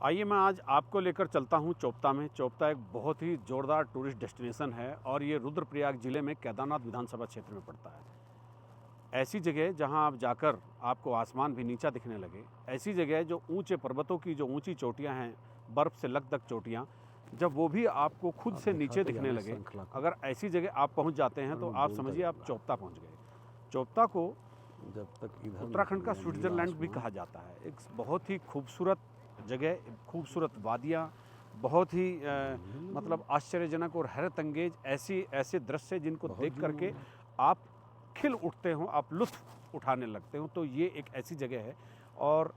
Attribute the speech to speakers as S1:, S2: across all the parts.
S1: आइए मैं आज आपको लेकर चलता हूँ चोपता में। चोपता एक बहुत ही ज़ोरदार टूरिस्ट डेस्टिनेशन है और ये रुद्रप्रयाग ज़िले में केदारनाथ विधानसभा क्षेत्र में पड़ता है। ऐसी जगह जहाँ आप जाकर आपको आसमान भी नीचा दिखने लगे, ऐसी जगह जो ऊंचे पर्वतों की जो ऊंची चोटियाँ हैं, बर्फ़ से लकदक चोटियाँ, जब वो भी आपको खुद से नीचे दिखने लगे, अगर ऐसी जगह आप पहुँच जाते हैं तो आप समझिए आप चोपता पहुँच गए। चोपता को
S2: जब तक इधर
S1: उत्तराखंड का स्विट्ज़रलैंड भी कहा जाता है। एक बहुत ही खूबसूरत जगह, खूबसूरत वादियाँ, बहुत ही मतलब आश्चर्यजनक और हैरत अंगेज ऐसे दृश्य जिनको देख करके आप खिल उठते हो, आप लुत्फ़ उठाने लगते हो। तो ये एक ऐसी जगह है और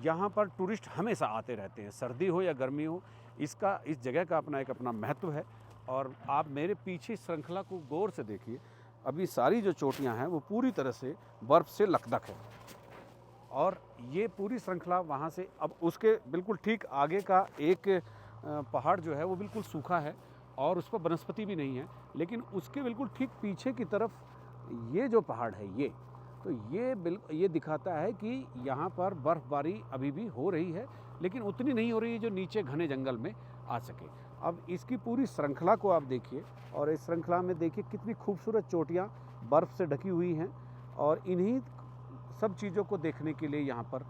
S1: यहाँ पर टूरिस्ट हमेशा आते रहते हैं, सर्दी हो या गर्मी हो। इस जगह का अपना महत्व है। और आप मेरे पीछे श्रृंखला को गौर से देखिए, अभी सारी जो चोटियाँ हैं वो पूरी तरह से बर्फ़ से लकदक है और ये पूरी श्रृंखला वहाँ से अब उसके बिल्कुल ठीक आगे का एक पहाड़ जो है वो बिल्कुल सूखा है और उस पर वनस्पति भी नहीं है, लेकिन उसके बिल्कुल ठीक पीछे की तरफ ये जो पहाड़ है ये दिखाता है कि यहाँ पर बर्फ़बारी अभी भी हो रही है, लेकिन उतनी नहीं हो रही है जो नीचे घने जंगल में आ सके। अब इसकी पूरी श्रृंखला को आप देखिए और इस श्रृंखला में देखिए कितनी खूबसूरत चोटियाँ बर्फ़ से ढकी हुई हैं और इन्हीं सब चीज़ों को देखने के लिए यहाँ पर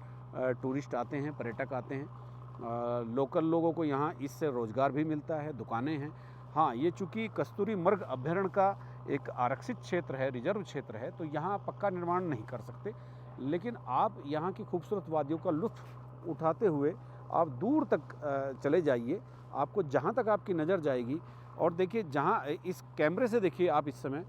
S1: टूरिस्ट आते हैं, पर्यटक आते हैं। लोकल लोगों को यहाँ इससे रोज़गार भी मिलता है, दुकानें हैं। हाँ, ये चूँकि कस्तूरी मृग अभयारण्य का एक आरक्षित क्षेत्र है, रिजर्व क्षेत्र है, तो यहाँ पक्का निर्माण नहीं कर सकते, लेकिन आप यहाँ की खूबसूरत वादियों का लुत्फ़ उठाते हुए आप दूर तक चले जाइए। आपको जहाँ तक आपकी नज़र जाएगी और देखिए जहाँ इस कैमरे से देखिए आप इस समय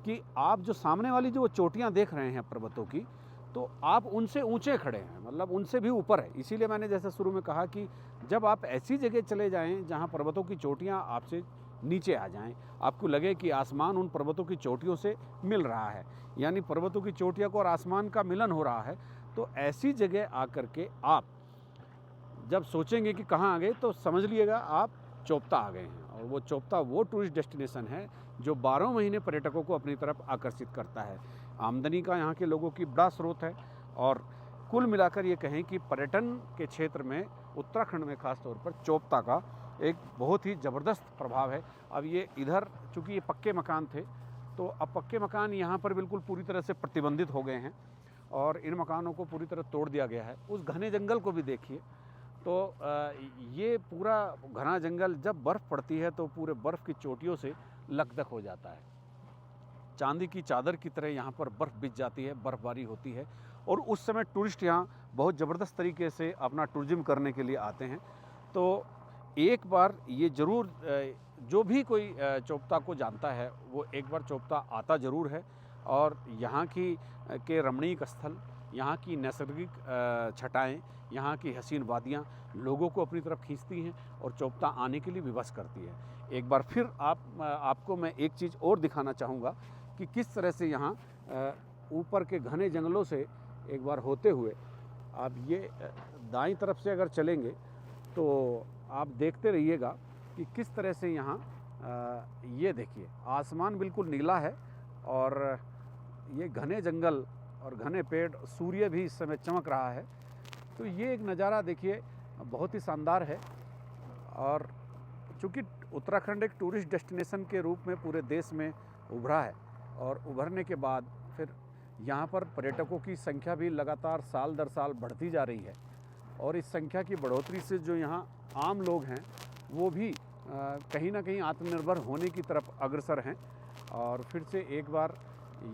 S1: कि आप जो सामने वाली जो चोटियाँ देख रहे हैं पर्वतों की, तो आप उनसे ऊंचे खड़े हैं, मतलब उनसे भी ऊपर है। इसीलिए मैंने जैसे शुरू में कहा कि जब आप ऐसी जगह चले जाएं जहां पर्वतों की चोटियां आपसे नीचे आ जाएं, आपको लगे कि आसमान उन पर्वतों की चोटियों से मिल रहा है, यानी पर्वतों की चोटियों को और आसमान का मिलन हो रहा है, तो ऐसी जगह आकर के आप जब सोचेंगे कि कहाँ आ गए, तो समझ लीजिएगा आप चोपता आ गए हैं। और वो चोपता वो टूरिस्ट डेस्टिनेशन है जो 12 महीने पर्यटकों को अपनी तरफ आकर्षित करता है। आमदनी का यहाँ के लोगों की बड़ा स्रोत है और कुल मिलाकर ये कहें कि पर्यटन के क्षेत्र में उत्तराखंड में ख़ास तौर पर चोपता का एक बहुत ही ज़बरदस्त प्रभाव है। अब ये इधर चूँकि ये पक्के मकान थे, तो अब पक्के मकान यहाँ पर बिल्कुल पूरी तरह से प्रतिबंधित हो गए हैं और इन मकानों को पूरी तरह तोड़ दिया गया है। उस घने जंगल को भी देखिए, तो ये पूरा घना जंगल जब बर्फ़ पड़ती है तो पूरे बर्फ़ की चोटियों से लकदक हो जाता है। चांदी की चादर की तरह यहाँ पर बर्फ़ बिछ जाती है, बर्फ़बारी होती है और उस समय टूरिस्ट यहाँ बहुत ज़बरदस्त तरीके से अपना टूरिज़्म करने के लिए आते हैं। तो एक बार ये ज़रूर जो भी कोई चोपता को जानता है वो एक बार चोपता आता ज़रूर है और यहाँ की के रमणीक स्थल, यहाँ की नैसर्गिक छटाएँ, यहाँ की हसीन वादियाँ लोगों को अपनी तरफ खींचती हैं और चोपता आने के लिए विवश करती है। एक बार फिर आपको मैं एक चीज़ और दिखाना चाहूँगा कि किस तरह से यहाँ ऊपर के घने जंगलों से एक बार होते हुए आप ये दाईं तरफ से अगर चलेंगे तो आप देखते रहिएगा कि किस तरह से यहाँ ये देखिए आसमान बिल्कुल नीला है और ये घने जंगल और घने पेड़, सूर्य भी इस समय चमक रहा है। तो ये एक नज़ारा देखिए बहुत ही शानदार है और चूँकि उत्तराखंड एक टूरिस्ट डेस्टिनेशन के रूप में पूरे देश में उभरा है और उभरने के बाद फिर यहाँ पर पर्यटकों की संख्या भी लगातार साल दर साल बढ़ती जा रही है और इस संख्या की बढ़ोतरी से जो यहाँ आम लोग हैं वो भी कहीं ना कहीं आत्मनिर्भर होने की तरफ अग्रसर हैं। और फिर से एक बार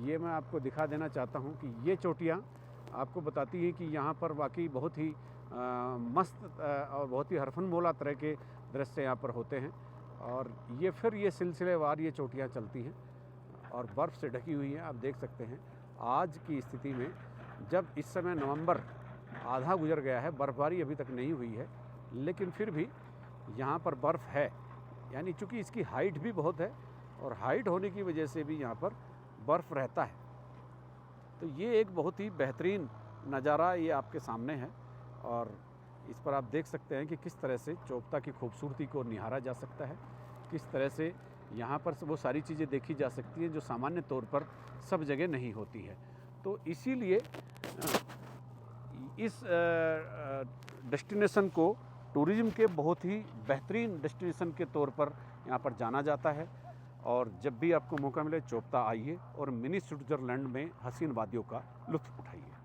S1: ये मैं आपको दिखा देना चाहता हूँ कि ये चोटियाँ आपको बताती हैं कि यहाँ पर वाकई बहुत ही मस्त और बहुत ही हरफनमौला तरह के दृश्य यहाँ पर होते हैं। और ये फिर ये सिलसिलेवार ये चोटियाँ चलती हैं और बर्फ़ से ढकी हुई हैं। आप देख सकते हैं आज की स्थिति में, जब इस समय नवंबर आधा गुजर गया है, बर्फ़बारी अभी तक नहीं हुई है, लेकिन फिर भी यहाँ पर बर्फ़ है, यानी चूँकि इसकी हाइट भी बहुत है और हाइट होने की वजह से भी यहाँ पर बर्फ़ रहता है। तो ये एक बहुत ही बेहतरीन नज़ारा ये आपके सामने है और इस पर आप देख सकते हैं कि किस तरह से चोपता की खूबसूरती को निहारा जा सकता है, किस तरह से यहाँ पर वो सारी चीज़ें देखी जा सकती हैं जो सामान्य तौर पर सब जगह नहीं होती है। तो इसीलिए इस डेस्टिनेशन को टूरिज़्म के बहुत ही बेहतरीन डेस्टिनेशन के तौर पर यहाँ पर जाना जाता है। और जब भी आपको मौका मिले चोपता आइए और मिनी स्विट्ज़रलैंड में हसीन वादियों का लुत्फ़ उठाइए।